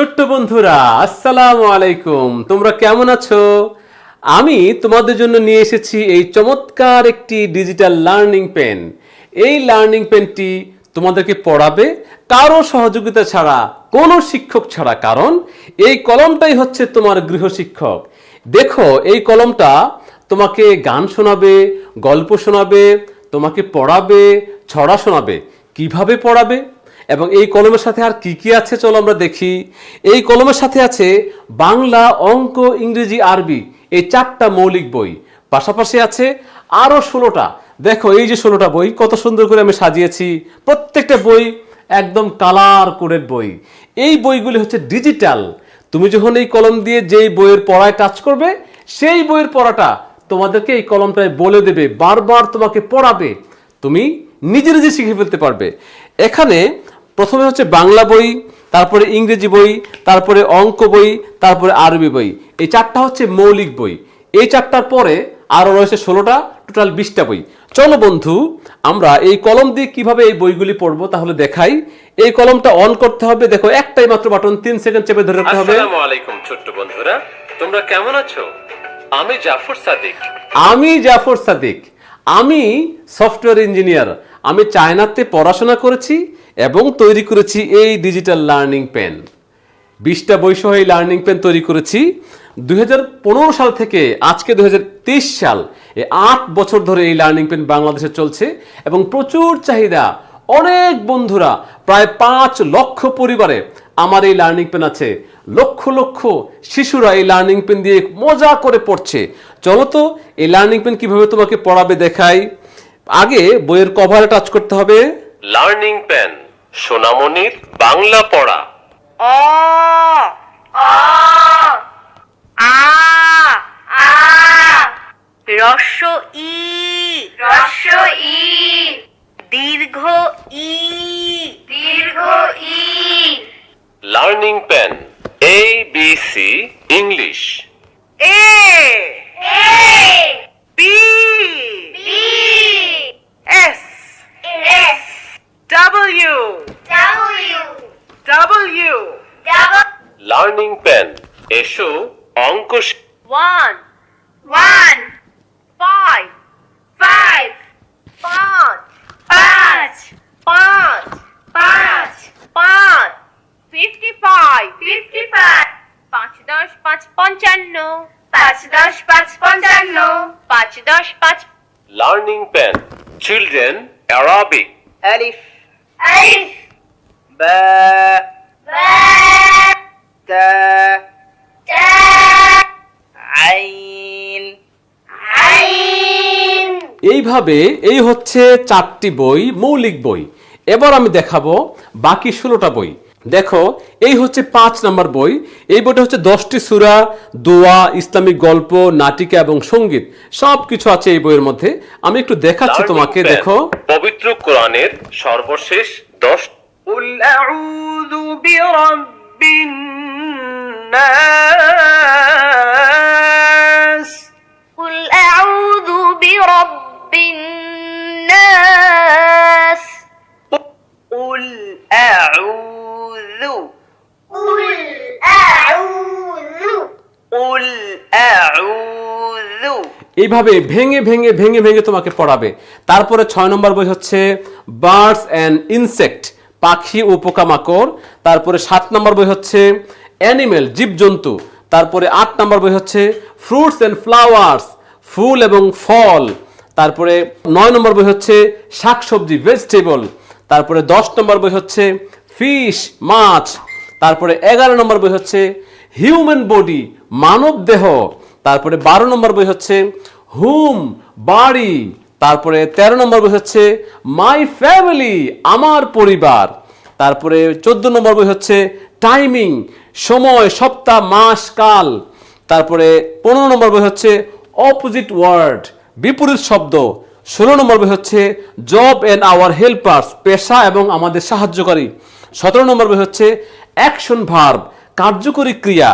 ছোট্ট বন্ধুরা, আসসালামু আলাইকুম। তোমরা কেমন আছো? আমি তোমাদের জন্য নিয়ে এসেছি এই চমৎকার একটি ডিজিটাল লার্নিং পেন। এই লার্নিং পেনটি তোমাদেরকে পড়াবে কারো সহযোগিতা ছাড়া, কোনো শিক্ষক ছাড়া, কারণ এই কলমটাই হচ্ছে তোমার গৃহশিক্ষক। দেখো, এই কলমটা তোমাকে গান শোনাবে, গল্প শোনাবে, তোমাকে পড়াবে, ছড়া শোনাবে। কিভাবে পড়াবে এবং এই কলমের সাথে আর কি কি আছে চলো আমরা দেখি। এই কলমের সাথে আছে বাংলা, অঙ্ক, ইংরেজি, আরবি, এই 4টা মৌলিক বই। পাশাপাশি আছে আরো 16টা। দেখো, এই যে 16টা বই কত সুন্দর করে আমি সাজিয়েছি। প্রত্যেকটা বই একদম কালার কোডেড বই। এই বইগুলি হচ্ছে ডিজিটাল। তুমি যখন এই কলম দিয়ে যেই বইয়ের পড়ায় টাচ করবে, সেই বইয়ের পড়াটা তোমাদেরকে এই কলমটায় বলে দেবে, বারবার তোমাকে পড়াবে, তুমি নিজে নিজে শিখে ফেলতে পারবে। এখানে প্রথমে হচ্ছে বাংলা বই, তারপরে ইংরেজি বই, তারপরে অঙ্ক বই, তারপরে আরবি বই। এই 4টা হচ্ছে মৌলিক বই। এই 4টার পরে আরো রয়েছে 16টা, টোটাল 20টা বই। চলো বন্ধু, আমরা এই কলম দিয়ে কিভাবে এই বইগুলি পড়বো তাহলে দেখাই। এই কলমটা অন করতে হবে। দেখো, একটাই মাত্র বাটন, 3 সেকেন্ড চেপে ধরে রাখতে হবে। আসসালামু আলাইকুম ছোট্ট বন্ধুরা, তোমরা কেমন আছো? আমি জাফর সাদিক। আমি সফটওয়্যার ইঞ্জিনিয়ার। আমি চায়নাতে পড়াশোনা করেছি এবং তৈরি করেছি এই ডিজিটাল লার্নিং পেন। 20টা বই সহ এই লার্নিং পেন তৈরি করেছি 2015 সাল থেকে আজকে 2023 সাল। এই 8 বছর ধরে এই লার্নিং পেন বাংলাদেশে চলছে এবং প্রচুর চাহিদা। অনেক বন্ধুরা, প্রায় 5 লক্ষ পরিবারে আমার এই লার্নিং পেন আছে। লক্ষ লক্ষ শিশুরা এই লার্নিং পেন দিয়ে মজা করে পড়ছে। চলো তো এই লার্নিং পেন কিভাবে তোমাকে পড়াবে দেখাই। আগে বইয়ের কভারে টাচ করতে হবে। লার্নিং পেন, সোনামণির বাংলা পড়া। অ অ আ আ রস্য ই দীর্ঘ ই learning pen, ABC English. A B S W learning pen, এসো অঙ্ক 1 5 5 55 5 10 5 55 5 10 5 লার্নিং পেন, চিলড্রেন অ্যারাবিক। ألف باء تاء عين এইভাবে এই হচ্ছে 4টি বই, মৌলিক বই। এবার আমি দেখাবো বাকি 16টা বই। দেখো, এই হচ্ছে 5 নম্বর বই। এই বইটা হচ্ছে 10টি সূরা, দোয়া, ইসলামিক গল্প, নাটিকা এবং সঙ্গীত সব কিছু আছে এই বইয়ের মধ্যে। আমি একটু দেখাচ্ছি তোমাকে। দেখো, পবিত্র কোরআনের সর্বশেষ 10 قل أعوذ برب الناس قل أعوذ برب الناس قل أعوذ قل أعوذ এইভাবে ভেঙে ভেঙে ভেঙে ভেঙে তোমাকে পড়াবে। তারপরে 6 নম্বর বই হচ্ছে বার্ডস অ্যান্ড ইনসেক্ট, পাখি ও পোকামাকড়। তারপরে 7 নম্বর বই হচ্ছে অ্যানিমেল, জীবজন্তু। তারপরে 8 নম্বর বই হচ্ছে ফ্রুটস অ্যান্ড ফ্লাওয়ার্স, ফুল এবং ফল। তারপরে 9 নম্বর বই হচ্ছে শাকসবজি, ভেজিটেবল। তারপরে 10 নম্বর বই হচ্ছে ফিশ, মাছ। তারপরে 11 নম্বর বই হচ্ছে হিউম্যান বডি, মানব দেহ। তারপরে 12 নম্বর বই হচ্ছে হুম, বাড়ি। তারপরে 13 নম্বর বই হচ্ছে মাই ফ্যামিলি, আমার পরিবার। তারপরে 14 নম্বর বই হচ্ছে টাইমিং, সময়, সপ্তাহ, মাস, কাল। তারপরে 15 নম্বর বই হচ্ছে অপোজিট ওয়ার্ড, বিপরীত শব্দ। 16 নম্বর বই হচ্ছে জব এন্ড আওয়ার হেল্পার্স, পেশা এবং আমাদের সাহায্যকারী। 17 নম্বর বই হচ্ছে অ্যাকশন ভার্ব, কার্যকরী ক্রিয়া।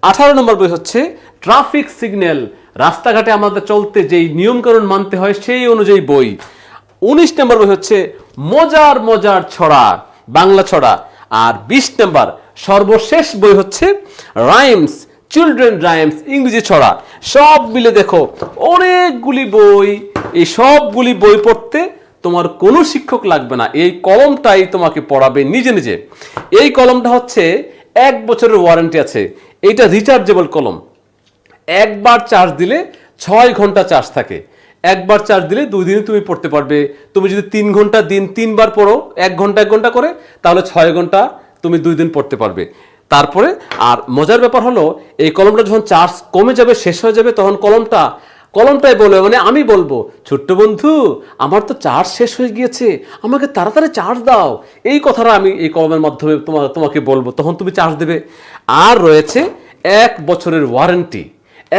18 নম্বর বই হচ্ছে ট্রাফিক সিগন্যাল, রাস্তাঘাটে আমাদের চলতে যেই নিয়মকানুন মানতে হয় সেই অনুযায়ী বই। 19 নম্বর বই হচ্ছে মজার মজার ছড়া, বাংলা ছড়া। আর 20 নম্বর সর্বশেষ বই হচ্ছে রাইমস, চিলড্রেন রাইমস, ইংরেজি ছড়া। সব মিলে দেখো অনেকগুলি বই। এই সবগুলি বই পড়তে তোমার কোনো শিক্ষক লাগবে না, এই কলমটাই তোমাকে পড়াবে নিজে নিজে। এই কলমটা হচ্ছে 1 বছরের ওয়ারেন্টি আছে। এটা রিচার্জেবল কলম, একবার চার্জ দিলে 6 ঘন্টা চার্জ থাকে। একবার চার্জ দিলে 2 দিনে তুমি পড়তে পারবে। তুমি যদি 3 ঘন্টা দিন 3 বার পড়ো, 1 ঘন্টা 1 ঘন্টা করে, তাহলে 6 ঘন্টা তুমি 2 দিন পড়তে পারবে। তারপরে আর মজার ব্যাপার হলো, এই কলমটা যখন চার্জ কমে যাবে, শেষ হয়ে যাবে, তখন কলমটাই বলবে, মানে আমি বলবো, ছোট্ট বন্ধু আমার তো চার্জ শেষ হয়ে গিয়েছে, আমাকে তাড়াতাড়ি চার্জ দাও। এই কথাটা আমি এই কলমের মাধ্যমে তোমাকে বলবো, তখন তুমি চার্জ দেবে। আর রয়েছে 1 বছরের ওয়ারেন্টি।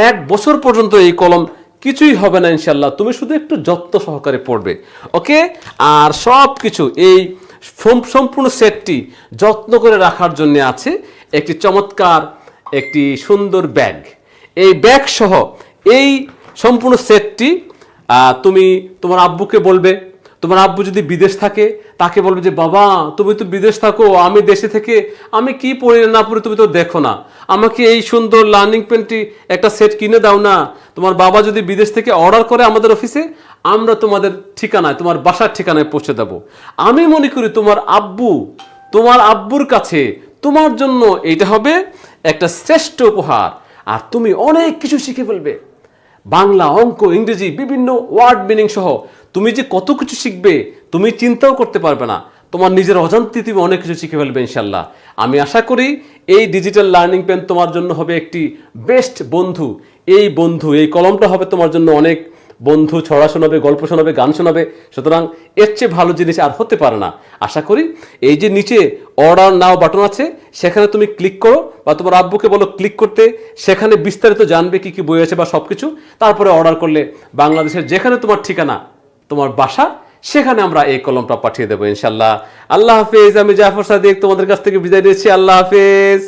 1 বছর পর্যন্ত এই কলম কিছুই হবে না ইনশাল্লাহ, তুমি শুধু একটু যত্ন সহকারে পড়বে। ওকে, আর সব কিছু এই সম্পূর্ণ সেটটি যত্ন করে রাখার জন্য আছে একটি চমৎকার একটি সুন্দর ব্যাগ। এই ব্যাগ সহ এই সম্পূর্ণ সেটটি তুমি তোমার আব্বুকে বলবে। তোমার আব্বু যদি বিদেশ থাকে তাকে বলবে যে বাবা তুমি তো বিদেশ থাকো, আমি দেশে থেকে আমি কি পড়ি না পড়ি তুমি তো দেখো না, আমাকে এই সুন্দর লার্নিং পেনটি একটা সেট কিনে দাও না। তোমার বাবা যদি বিদেশ থেকে অর্ডার করে আমাদের অফিসে, আমরা তোমাদের ঠিকানায়, তোমার বাসার ঠিকানায় পৌঁছে দেবো। আমি মনে করি তোমার আব্বুর কাছে তোমার জন্য এইটা হবে একটা শ্রেষ্ঠ উপহার। আর তুমি অনেক কিছু শিখে ফেলবে, বাংলা, অঙ্ক, ইংরেজি, বিভিন্ন ওয়ার্ড মিনিং সহ তুমি যে কত কিছু শিখবে তুমি চিন্তাও করতে পারবে না। তোমার নিজের অজান্তে তুমি অনেক কিছু শিখে ফেলবে ইনশাল্লাহ। আমি আশা করি এই ডিজিটাল লার্নিং পেন তোমার জন্য হবে একটি বেস্ট বন্ধু। এই কলমটা হবে তোমার জন্য অনেক বন্ধু, ছড়া শোনাবে, গল্প শোনাবে, গান শোনাবে। সুতরাং এর চেয়ে ভালো জিনিস আর হতে পারে না। আশা করি এই যে নিচে অর্ডার নাও বাটন আছে, সেখানে তুমি ক্লিক করো, বা তোমার আব্বুকে বলো ক্লিক করতে, সেখানে বিস্তারিত জানবে কি কি বই আছে বা সব কিছু। তারপরে অর্ডার করলে বাংলাদেশের যেখানে তোমার ঠিকানা, তোমার বাসা, সেখানে আমরা এই কলমটা পাঠিয়ে দেবো ইনশাল্লাহ। আল্লাহ হাফেজ। আমি জাফর সাদিক তোমাদের কাছ থেকে বিদায় নিচ্ছি। আল্লাহ হাফেজ।